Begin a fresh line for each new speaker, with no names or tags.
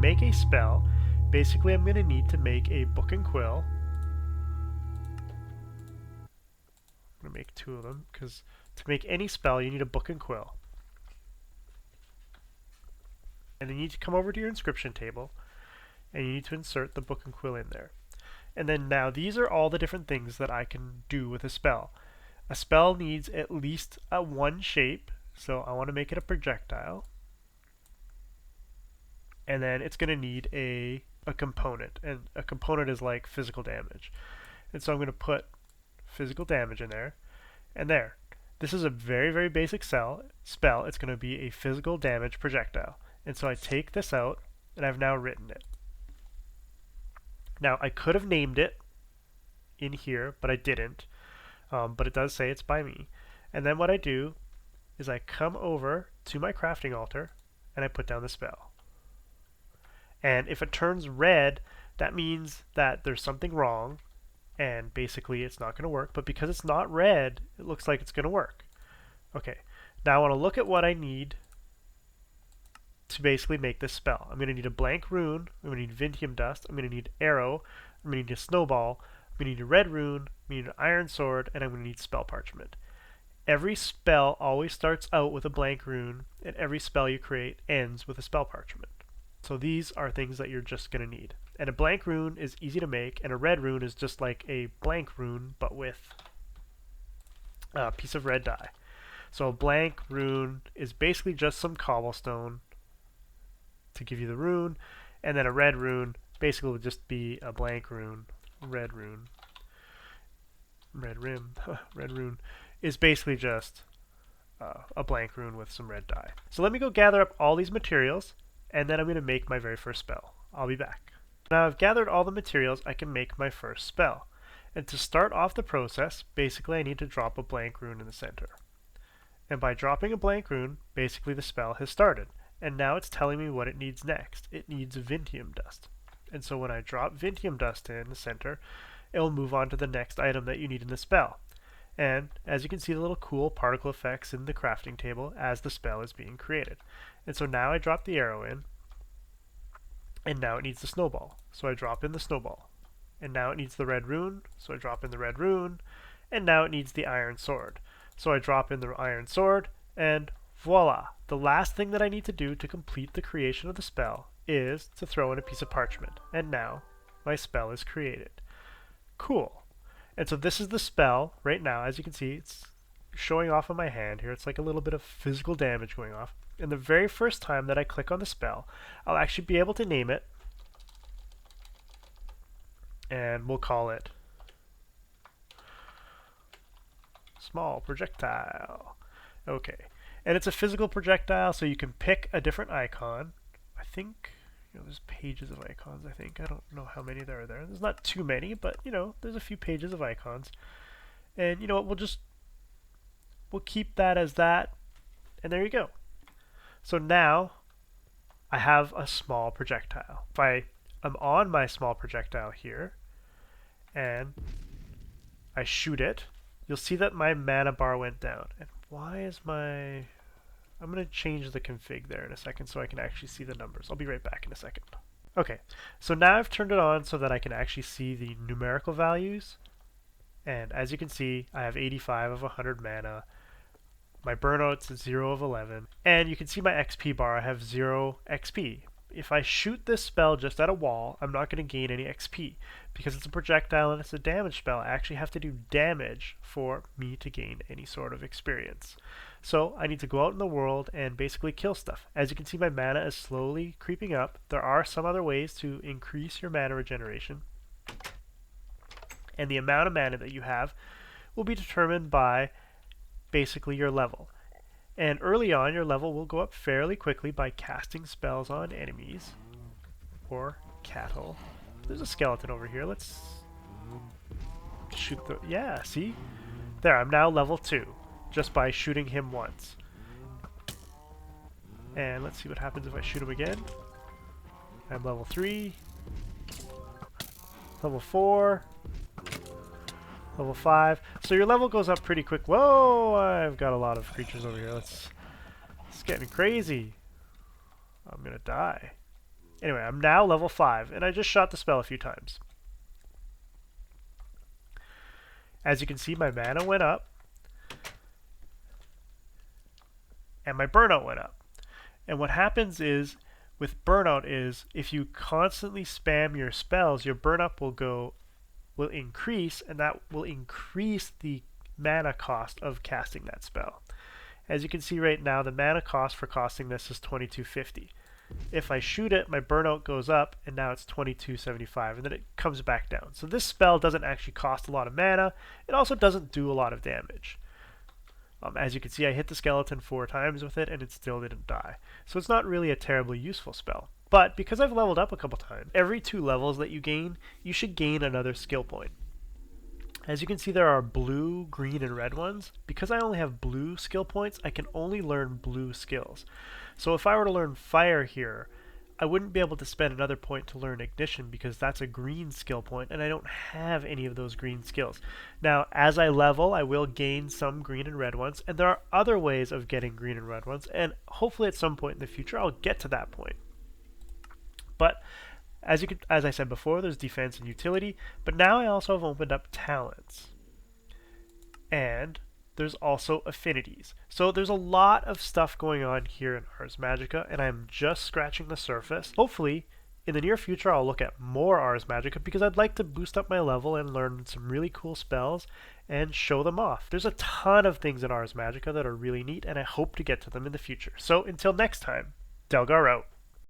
make a spell, basically I'm going to need to make a book and quill. I'm going to make 2 of them, because to make any spell you need a book and quill. And then you need to come over to your inscription table, and you need to insert the book and quill in there. And then now these are all the different things that I can do with a spell. A spell needs at least one shape, so I want to make it a projectile. And then it's going to need a component, and a component is like physical damage. And so I'm going to put physical damage in there, and there. This is a very, very basic spell. It's going to be a physical damage projectile. And so I take this out, and I've now written it. Now, I could have named it in here, but I didn't. But it does say it's by me. And then what I do is I come over to my crafting altar, and I put down the spell. And if it turns red, that means that there's something wrong, and basically it's not going to work. But because it's not red, it looks like it's going to work. Okay, now I want to look at what I need to basically make this spell. I'm going to need a blank rune, I'm going to need Vintium Dust, I'm going to need arrow, I'm going to need a snowball, I'm going to need a red rune, I'm going to need an iron sword, and I'm going to need spell parchment. Every spell always starts out with a blank rune, and every spell you create ends with a spell parchment. So these are things that you're just going to need. And a blank rune is easy to make, and a red rune is just like a blank rune, but with a piece of red dye. So a blank rune is basically just some cobblestone to give you the rune, and then a red rune basically would just be a blank rune. Red rune. Red rim. Red rune is basically just a blank rune with some red dye. So let me go gather up all these materials, and then I'm going to make my very first spell. I'll be back. Now I've gathered all the materials, I can make my first spell. And to start off the process, basically I need to drop a blank rune in the center. And by dropping a blank rune, basically the spell has started. And now it's telling me what it needs next. It needs Vintium Dust. And so when I drop Vintium Dust in the center, it will move on to the next item that you need in the spell. And as you can see the little cool particle effects in the crafting table as the spell is being created. And so now I drop the arrow in, and now it needs the snowball. So I drop in the snowball. And now it needs the red rune, so I drop in the red rune, and now it needs the iron sword. So I drop in the iron sword, and voila! The last thing that I need to do to complete the creation of the spell is to throw in a piece of parchment. And now my spell is created. Cool. And so this is the spell right now. As you can see, it's showing off on my hand here. It's like a little bit of physical damage going off. And the very first time that I click on the spell, I'll actually be able to name it. And we'll call it Small Projectile. Okay. And it's a physical projectile, so you can pick a different icon. I think, there's pages of icons, I think. I don't know how many there are there. There's not too many, but, there's a few pages of icons. And, you know what, we'll keep that as that. And there you go. So now, I have a small projectile. If I am on my small projectile here, and I shoot it, you'll see that my mana bar went down. And why is my... I'm going to change the config there in a second so I can actually see the numbers. I'll be right back in a second. Okay, so now I've turned it on so that I can actually see the numerical values. And as you can see, I have 85 of 100 mana. My burnout's 0 of 11. And you can see my XP bar, I have 0 XP. If I shoot this spell just at a wall, I'm not going to gain any XP. Because it's a projectile and it's a damage spell, I actually have to do damage for me to gain any sort of experience. So I need to go out in the world and basically kill stuff. As you can see, my mana is slowly creeping up. There are some other ways to increase your mana regeneration. And the amount of mana that you have will be determined by basically your level. And early on, your level will go up fairly quickly by casting spells on enemies or cattle. There's a skeleton over here. Let's shoot the... Yeah, see? There, I'm now level 2 just by shooting him once. And let's see what happens if I shoot him again. I'm level 3. Level 4. Level 5. So your level goes up pretty quick. Whoa! I've got a lot of creatures over here. It's getting crazy. I'm gonna die. Anyway, I'm now level 5, and I just shot the spell a few times. As you can see, my mana went up, and my burnout went up. And what happens is, with burnout is, if you constantly spam your spells, your burnout will increase, and that will increase the mana cost of casting that spell. As you can see right now, the mana cost for casting this is 2250. If I shoot it, my burnout goes up, and now it's 2275, and then it comes back down. So this spell doesn't actually cost a lot of mana. It also doesn't do a lot of damage. As you can see, I hit the skeleton 4 times with it, and it still didn't die. So it's not really a terribly useful spell. But because I've leveled up a couple times, every 2 levels that you gain, you should gain another skill point. As you can see, there are blue, green, and red ones. Because I only have blue skill points, I can only learn blue skills. So if I were to learn fire here, I wouldn't be able to spend another point to learn ignition because that's a green skill point, and I don't have any of those green skills. Now, as I level, I will gain some green and red ones, and there are other ways of getting green and red ones, and hopefully at some point in the future, I'll get to that point. But as I said before, there's defense and utility, but now I also have opened up talents. And there's also affinities. So there's a lot of stuff going on here in Ars Magica, and I'm just scratching the surface. Hopefully, in the near future, I'll look at more Ars Magica because I'd like to boost up my level and learn some really cool spells and show them off. There's a ton of things in Ars Magica that are really neat, and I hope to get to them in the future. So until next time, Delgar out.